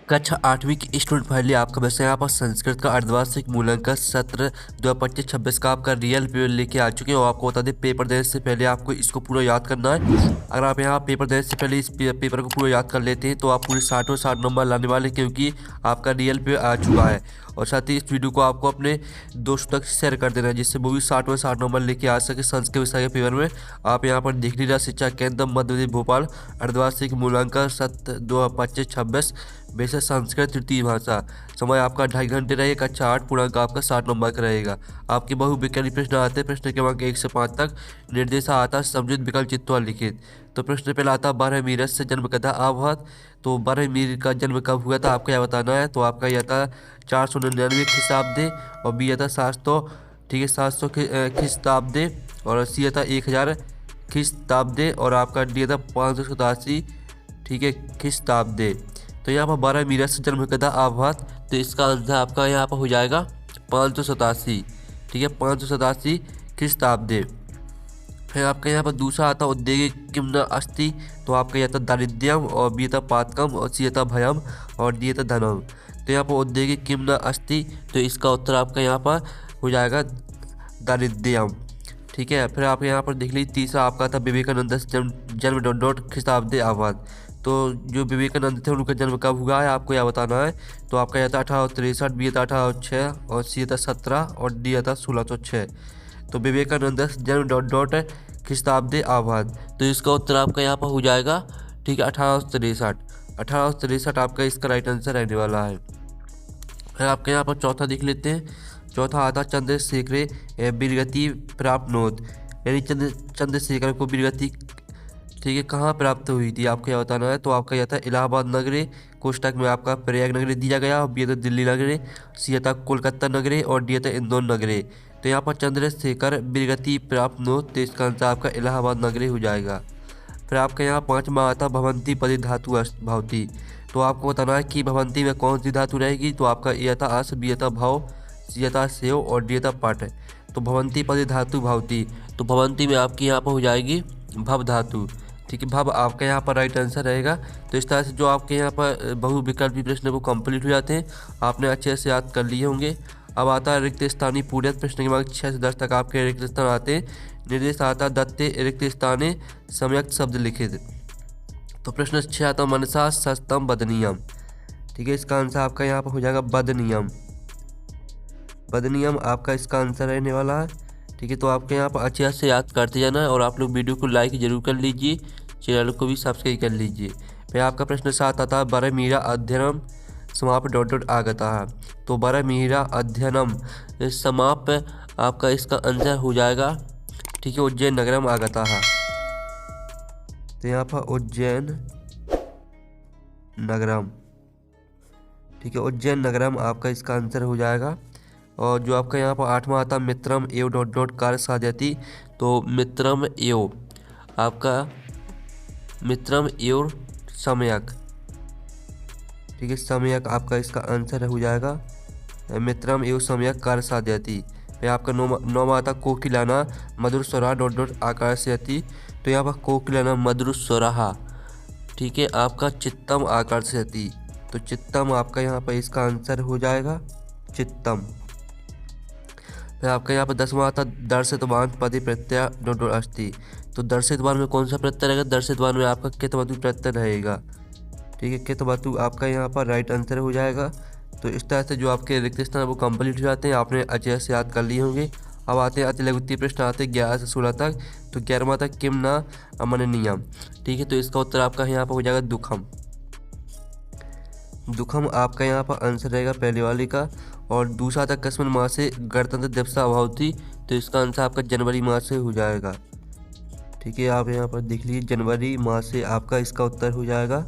कक्षा 8वीं की स्टूडेंट फाइनली आपका वैसे यहाँ पर संस्कृत का अर्धवार्षिक मूल्यांकन सत्र 2025-26 का आपका रियल पेपर लेके आ चुके हैं। और आपको बता दें पेपर देने से पहले आपको इसको पूरा याद करना है। अगर आप यहाँ पेपर देने से पहले इस पेपर को पूरा याद कर लेते हैं तो आप पूरे 60 नंबर लाने वाले, क्योंकि आपका रियल पेपर आ चुका है। और साथ ही इस वीडियो को आपको अपने दोस्तों तक शेयर कर देना है, जिससे वो भी 60 नंबर लेके आ सके संस्कृत विषय के पेपर में। आप यहाँ पर देख लीजिए शिक्षा केंद्र मध्य प्रदेश भोपाल अर्धवार्षिक मूल्यांकन सत्र 2025-26 विषय संस्कृत तृतीय भाषा। समय आपका 2.5 घंटे रहेगा। कक्षा 8 पूर्णांक आपका 60 नंबर का रहेगा। आपके बहुविकल्पी प्रश्न आते हैं। प्रश्न क्रमांक 1 से 5 तक निर्देश आता है समृद्ध विकल्प चित्तवा लिखित। तो प्रश्न पहला आता है 12 मीरठ से जन्म कथा आवहत। तो 12 मीर का जन्म कब हुआ था आपको यह बताना है। तो आपका यह था 499 खिस्ताब्दे और बी था 700, ठीक है 700 खिस्ताब्दे और सी था 1000 खिस्ताब्दे और आपका डी था 587, ठीक है खिस्ताब्दे। तो यहाँ पर 12 मीरठ से जन्म कथा आवहत, तो इसका आंसर आपका यहाँ पर हो जाएगा 587, ठीक है 587 खिस्ताब्दे। फिर आपका यहाँ पर दूसरा आता औद्योगिक किम्न अस्ति। तो आपका यह था दारिद्र्यम और बी था पातकम और सी था भयम और डी था धनम। तो यहाँ पर औद्योगिक किम्न अस्ति, तो इसका उत्तर आपका यहाँ पर हो जाएगा दारिद्र्यम, ठीक है। फिर आप यहाँ पर देख लीजिए तीसरा आपका था विवेकानंद जन्म डॉट डॉट खिस्ताब्दे आवहत। तो जो विवेकानंद थे उनका जन्म कब हुआ है आपको यह बताना है। तो आपका यह था 1863, बी था 1806 और सी था 17 और डी था 1606। तो विवेकानंद जन्म डॉट डॉट खिस्ताब्दे आवहत, तो इसका उत्तर आपका यहाँ पर हो जाएगा, ठीक है 1863 आपका इसका राइट आंसर रहने वाला है। फिर आपके यहाँ पर चौथा देख लेते हैं। चौथा आता चंद्रशेखर वीरगति प्राप्नोत, यानी चंद्रशेखर को वीरगति, ठीक है कहाँ प्राप्त हुई थी आपको यह बताना है। तो आपका यह था इलाहाबाद नगरे, कोष्टक में आपका प्रयाग नगरे दिया गया और बी था दिल्ली नगरे, सी था कोलकाता नगरे और डी था इंदौर नगरे। तो यहाँ पर चंद्रशेखर वीरगति प्राप्त नो, तो इसका आंसर आपका इलाहाबाद नगरे हो जाएगा। फिर आपका यहाँ पाँचवा आता भवंती पदि धातु भवती। तो आपको बताना है कि भवंती में कौन सी धातु रहेगी। तो आपका ए था अस, बी था भव, सी था सेव और डी था पट। तो भवंती पदि धातु भवती, तो भवंती में आपकी यहाँ पर हो जाएगी भव धातु, ठीक है भव आपका यहाँ पर राइट आंसर रहेगा। तो इस तरह से जो आपके यहाँ पर बहुविकल्पी प्रश्न वो कंप्लीट हो जाते हैं, आपने अच्छे से याद कर लिए होंगे। अब आता है रिक्त स्थानीय पूर्णत। प्रश्न क्रमांक 6 से 10 तक आपके रिक्त स्थान आते हैं। निर्देश आता दत्ते रिक्त स्थाने सम्यक शब्द लिखित। तो प्रश्न 6 आता मनसा सस्तम बदनियम, ठीक है इसका आंसर आपका यहाँ पर हो जाएगा बदनियम। बदनियम आपका इसका आंसर रहने वाला है, ठीक है। तो आपके यहाँ पर अच्छे से याद करते जाना है और आप लोग वीडियो को लाइक जरूर कर लीजिए, चैनल को भी सब्सक्राइब कर लीजिए। फिर आपका प्रश्न 7 आता है बर मीरा अध्ययनम समाप डॉट डॉट आगता है। तो बर मीरा अध्ययनम समाप आपका इसका आंसर हो जाएगा, ठीक है उज्जैन नगरम आगता है। तो यहाँ पर उज्जैन नगरम, ठीक है उज्जैन नगरम आपका इसका आंसर हो जाएगा। और जो आपका यहाँ पर 8वां आता मित्रम एव डॉट डॉट कार्य साध्यति। तो मित्रम एव आपका मित्रम एव सम्यक, ठीक है सम्यक आपका इसका आंसर हो जाएगा मित्रम एव सम्यक कार्य साध्यति। फिर आपका 9वां आता कोकिलाना मधुर स्वरा डॉट डॉट आकर्षयति। तो यहाँ पर कोकिलाना मधुर स्वरा, ठीक है आपका चित्तम आकर्षयति। तो चित्तम आपका यहाँ पर इसका आंसर हो जाएगा चित्तम। फिर आपका यहाँ पर 10वां आता दर्शितवान पदि प्रत्यय डॉट डॉट अस्ति। तो दर्शितवान में कौन सा प्रत्यय रहेगा। दर्शितवान में आपका कितवतु प्रत्यय रहेगा, ठीक है कितवतु आपका यहाँ पर राइट आंसर हो जाएगा। तो इस तरह से जो आपके रिक्त स्थान वो कंप्लीट हो जाते हैं, आपने अच्छे से याद कर लिए होंगे। अब आते हैं अति लघुत्तरीय प्रश्न आते हैं 11 से 16 तक। तो 11वां तक किम न अमननीयम, ठीक है। तो इसका उत्तर आपका यहाँ पर हो जाएगा दुखम। दुखम आपका यहाँ पर आंसर रहेगा पहले वाले का। और दूसरा था कस्मिन माह से गणतंत्र दिवस अभावती। तो इसका आंसर आपका जनवरी माह से हो जाएगा, ठीक है आप यहाँ पर देख लीजिए जनवरी माह से आपका इसका उत्तर हो जाएगा।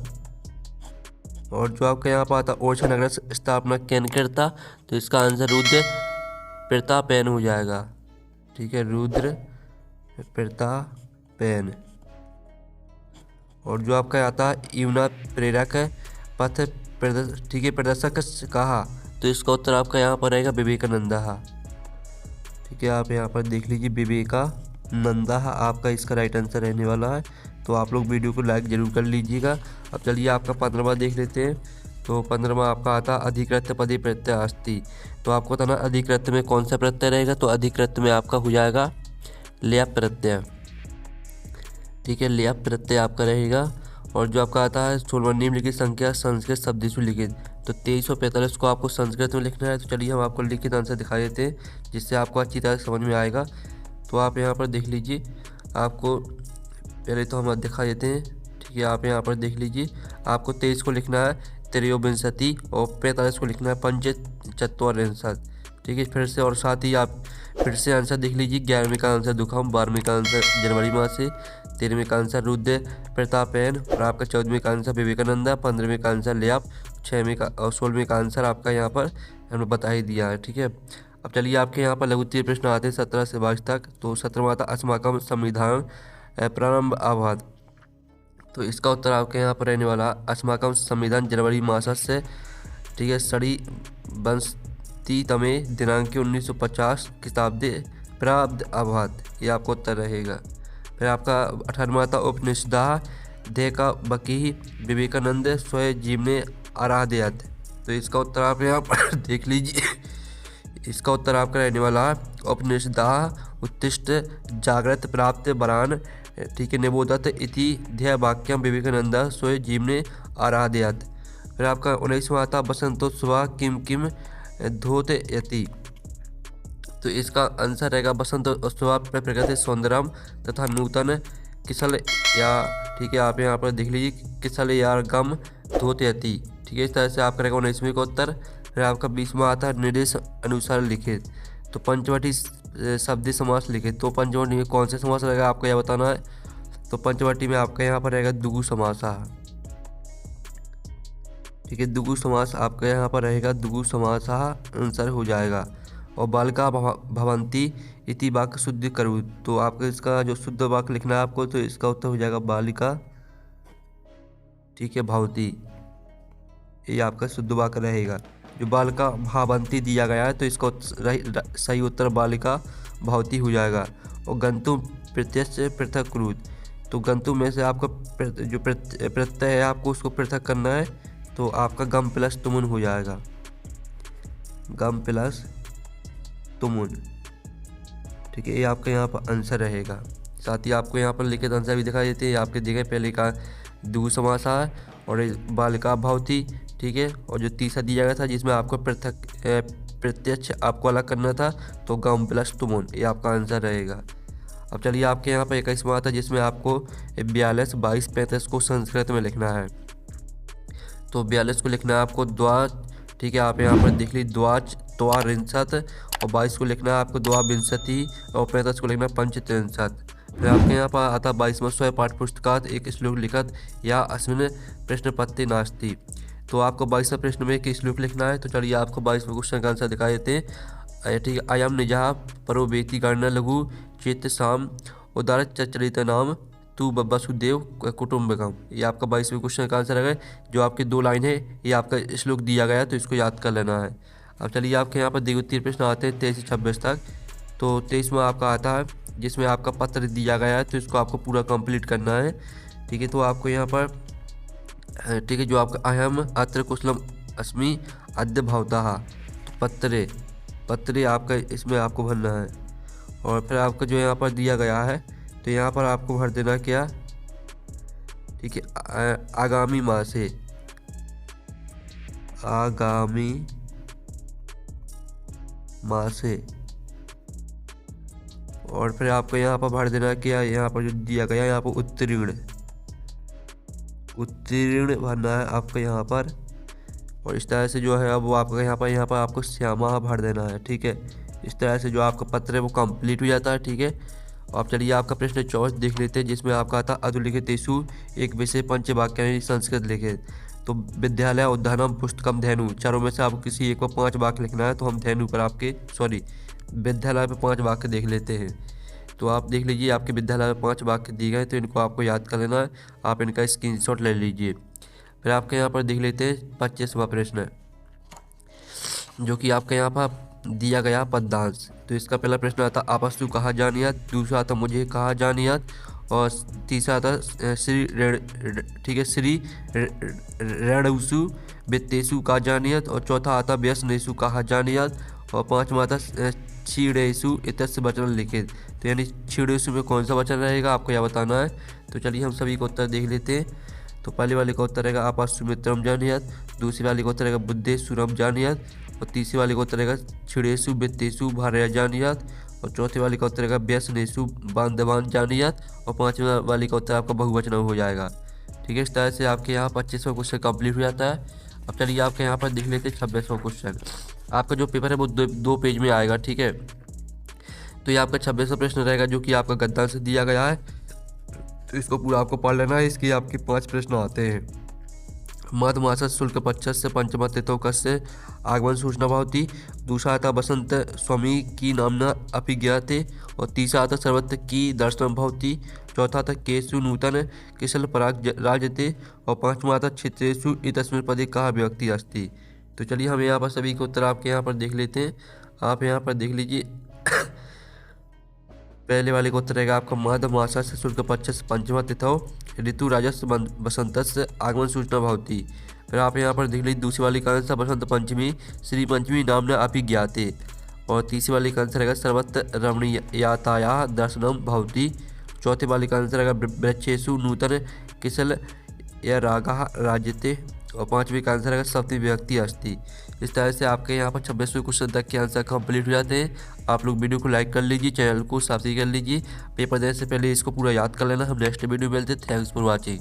और जो आपका यहाँ पर आता ओरछा नगर स्थापना कैन करता। तो इसका आंसर रुद्र प्रतापैन हो जाएगा, ठीक है रुद्र प्रतापैन। और जो आपका आता युवना प्रेरक पथ ठीक है प्रदर्शक कहा। तो इसका उत्तर आपका यहाँ पर रहेगा विवेकानंदा, ठीक है आप यहाँ पर देख लीजिए विवेकानंदा आपका इसका राइट आंसर रहने वाला है। तो आप लोग वीडियो को लाइक जरूर कर लीजिएगा। अब चलिए आपका 15वां देख लेते हैं। तो 15वां आपका आता अधिकृत पदी प्रत्यय अस्ति। तो आपको बताना अधिकृत में कौन सा प्रत्यय रहेगा, तो अधिकृत में आपका हो जाएगा ल्यप प्रत्यय। ठीक है, ल्यप प्रत्यय आपका रहेगा। और जो आपका आता है 16वां निम्नलिखित संख्या संस्कृत शब्देषु लिखित। तो 2345 को आपको संस्कृत में लिखना है। तो चलिए हम आपको लिखित आंसर दिखा देते हैं जिससे आपको अच्छी तरह समझ में आएगा। तो आप यहाँ पर देख लीजिए, आपको पहले तो हम दिखा देते हैं। ठीक है, आप यहाँ पर देख लीजिए, आपको 23 को लिखना है त्रयोविंशति और 45 को लिखना है पंचचत्वारिंशत्। ठीक है, फिर से और साथ ही आप फिर से आंसर देख लीजिए। 11वीं का आंसर दुखम, 12वीं का आंसर जनवरी माह से, 13वीं का आंसर रुद्र प्रतापैन और आपका 14वीं का आंसर विवेकानंदा, 15वीं का आंसर ल्याप, 6वीं का और 16वीं का आंसर आपका यहाँ पर हमने बता ही दिया है। ठीक है, अब चलिए आपके यहाँ पर लघु उत्तरीय प्रश्न आते हैं 17 से 22 तक। तो 17वां आता अस्माकं संविधान प्रारंभ अभवत्। तो इसका उत्तर आपके यहाँ पर रहने वाला अस्माकं संविधान जनवरी मासस्य, ठीक है, षड्विंशतितमे दिनांके 1950 ख्रीष्टाब्दे प्रारब्ध अभवत्। ये आपको उत्तर रहेगा। फिर आपका 18वां था उपनिषदः देका बकी विवेकानंद स्वयं जीवने आराधयत्। तो इसका उत्तर आप यहाँ पर देख लीजिए, इसका उत्तर आपका रहने वाला है उपनिषदः उत्तिष्ठ जागृत प्राप्त वरान, ठीक है, निबोधत इति ध्येय वाक्यम विवेकानंद स्वयं जीवने आराधयत्। फिर आपका 19वां आता बसंतोत्सव किम किम द्योतयति। तो इसका आंसर रहेगा बसंत उत्सव प्रकृति सौंदर्यम तथा नूतन किसल या, ठीक है, आप यहाँ पर देख लीजिए किसल या गम द्योतयति। ठीक है, इस तरह से आपका रहेगा 19वीं का उत्तर। फिर आपका 20वां आता है निर्देश अनुसार लिखित। तो पंचवटी शब्दी समास लिखित। तो पंचवटी में कौन सा समास रहेगा आपको यह बताना है। तो पंचवटी में आपका यहाँ पर रहेगा दुगु समासा। ठीक है, दुगु समास आपका यहाँ पर रहेगा दुगु समासा आंसर हो जाएगा। और बालिका भवंती इति वाक्य शुद्ध करो। तो आपको इसका जो शुद्ध वाक्य लिखना है आपको, तो इसका उत्तर हो जाएगा बालिका, ठीक है, भवती। ये आपका शुद्ध वाक्य रहेगा। जो बालिका भावंती दिया गया है तो इसका सही उत्तर बालिका भवती हो जाएगा। और गंतु प्रत्यक्ष पृथककृत। तो गंतु में से आपका जो प्रत्यय है आपको उसको पृथक करना है। तो आपका गम प्लस तुमुन हो जाएगा, गम प्लस तुमुन। ठीक है, ये आपका यहाँ पर आंसर रहेगा। साथ ही आपको यहाँ पर लिखित आंसर भी दिखाई देते हैं। आपके देखे पहले का द्विगु समासा है और बालिका भवती। ठीक है, और जो तीसरा दिया गया था जिसमें आपको प्रत्यक्ष आपको अलग करना था, तो गम प्लस तुमुन, ये आपका आंसर रहेगा। अब चलिए आपके यहाँ पर 21वां आता है जिसमें आपको 42, 22, 35 को संस्कृत में लिखना है। तो 42 को लिखना है आपको द्वा, ठीक है, आप यहाँ पर देख लीजिए द्वाच त्वारिंशत्। और 22 को लिखना है आपको द्वाविंशति और 35 को लिखना है पंचत्रिंशत्। फिर आपके यहाँ पर आता 22वां स्वयं पाठ्य पुस्तकात एक श्लोक लिखत या अस्मिन् प्रश्न पत्ते नास्ति। तो आपको 22वें प्रश्न में एक श्लोक लिखना है। तो चलिए आपको 22वें क्वेश्चन का आंसर दिखा देते हैं। ठीक है, अयम निजः परो वेति गण लघु चेत साम उदार चरित नाम तू वसुदेव कुटुंबकम। ये आपका 22वें क्वेश्चन का आंसर है। जो आपकी 2 लाइन है ये आपका श्लोक दिया गया है, तो इसको याद कर लेना है। अब चलिए आपके यहाँ पर द्वितीय प्रश्न आते हैं 23 से 26 तक। तो 23वां आपका आता है जिसमें आपका पत्र दिया गया है, तो इसको आपको पूरा कंप्लीट करना है। ठीक है, तो आपको यहाँ पर, ठीक है, जो आपका अहम अत्र कुशलम अस्मि अद्य भवतः, पत्रे पत्रे आपका इसमें आपको भरना है। और फिर आपका जो यहाँ पर दिया गया है तो यहाँ पर आपको भर देना क्या, ठीक है, आगामी माह से, आगामी माह से। और फिर आपको यहाँ पर भर देना क्या, यहाँ पर जो दिया गया यहाँ पर उत्तीर्ण, उत्तीर्ण भरना है आपका यहाँ पर। और इस तरह से जो है अब वो आपका यहाँ पर आपको श्यामा भर देना है। ठीक है, इस तरह से जो आपका पत्र है वो कंप्लीट हो जाता है। ठीक है, अब चलिए आपका प्रश्न 24 देख लेते हैं जिसमें आपका आता अधुलिखितेषु एक विषय पंचवाक्यानि संस्कृत लिखित। तो विद्यालय उद्यानम पुस्तकम धेनु, चारों में से आपको किसी एक पर 5 वाक्य लिखना है। तो हम धेनु पर आपके विद्यालय पर 5 वाक्य देख लेते हैं। तो आप देख लीजिए आपके विद्यालय में 5 वाक्य दिए गए, तो इनको आपको याद कर लेना है। आप इनका स्क्रीनशॉट ले लीजिए। फिर आपके यहाँ पर देख लेते हैं 25वां प्रश्न जो कि आपके यहाँ पर दिया गया पद्यांश। तो इसका पहला प्रश्न आता आपस्तु कहा जानियात, दूसरा आता मुझे कहा जानियात, और तीसरा आता श्री ठीक है, श्री रणसु वित्तेषु का जानियत, और चौथा आता व्यसनेषु का जानियत, और पाँचवा आता क्षीणेषु इत्यस्य वचन लिखित। तो यानी क्षीणेषु में कौन सा वचन रहेगा आपको यह बताना है। तो चलिए हम सभी को उत्तर देख लेते हैं। तो पहले वाले का उत्तर रहेगा आपासुमित्रम जानियत, दूसरी वाले का उत्तर रहेगा बुद्धेश्वरम जानियत, और तीसरी वाले का उत्तर रहेगा क्षीणेषु वित्तेषु भार्या जानियत, और चौथे वाले का उत्तर रहेगा व्यसनेषु बांधवान जानियत, और पाँचवें वाले का उत्तर आपका बहुवचन हो जाएगा। ठीक है, इस तरह से आपके यहाँ 25वां क्वेश्चन कंप्लीट हो जाता है। अब चलिए आपके यहाँ पर देख लेते हैं 26वां क्वेश्चन। आपका जो पेपर है वो दो पेज में आएगा। ठीक है, तो ये आपका 26वां प्रश्न रहेगा जो कि आपका गद्दान से दिया गया है। तो इसको पूरा आपको पढ़ लेना है। इसके आपके 5 प्रश्न आते हैं। मधमास शुल्क पक्षस्य पंचम तिथौ कस्य आगमन सूचना भवति, दूसरा आता बसंत स्वामी की नामना अपि ज्ञाते, और तीसरा आता सर्वत्र की दर्शनम भवति, चौथा आता केशु नूतन किशल पराग राजते, और पांचवा आता क्षेत्रेषु इतस्मिन् पदे कहा व्यक्ति अस्ति। तो चलिए हम यहाँ पर सभी के उत्तर आपके यहाँ पर देख लेते हैं। आप यहाँ पर देख लीजिए। पहले वाले का उत्तर रहेगा आपका मधमासा से शुल्क पक्षस्य पंचमा तिथौ ऋतु राजस्व बसंतस्य आगमन सूचना भवति। फिर आप यहाँ पर देख लीजिए दूसरी वाली का आंसर बसंत पंचमी श्री पंचमी नामना अपि ज्ञाते, और तीसरी वाली का आंसर रहेगा सर्वत्र रमणीयतायाः दर्शनम भवति, चौथे वाली का आंसर रहेगा वृक्षेषु नूतन किशल या रागा राजते, और पाँचवीं का आंसर है सप्तमी विभक्ति अस्ति। इस तरह से आपके यहाँ पर 26वें क्वेश्चन तक के आंसर कंप्लीट हो जाते हैं। आप लोग वीडियो को लाइक कर लीजिए, चैनल को सब्सक्राइब कर लीजिए। पेपर देने से पहले इसको पूरा याद कर लेना। हम नेक्स्ट वीडियो में मिलते हैं। Thanks for watching.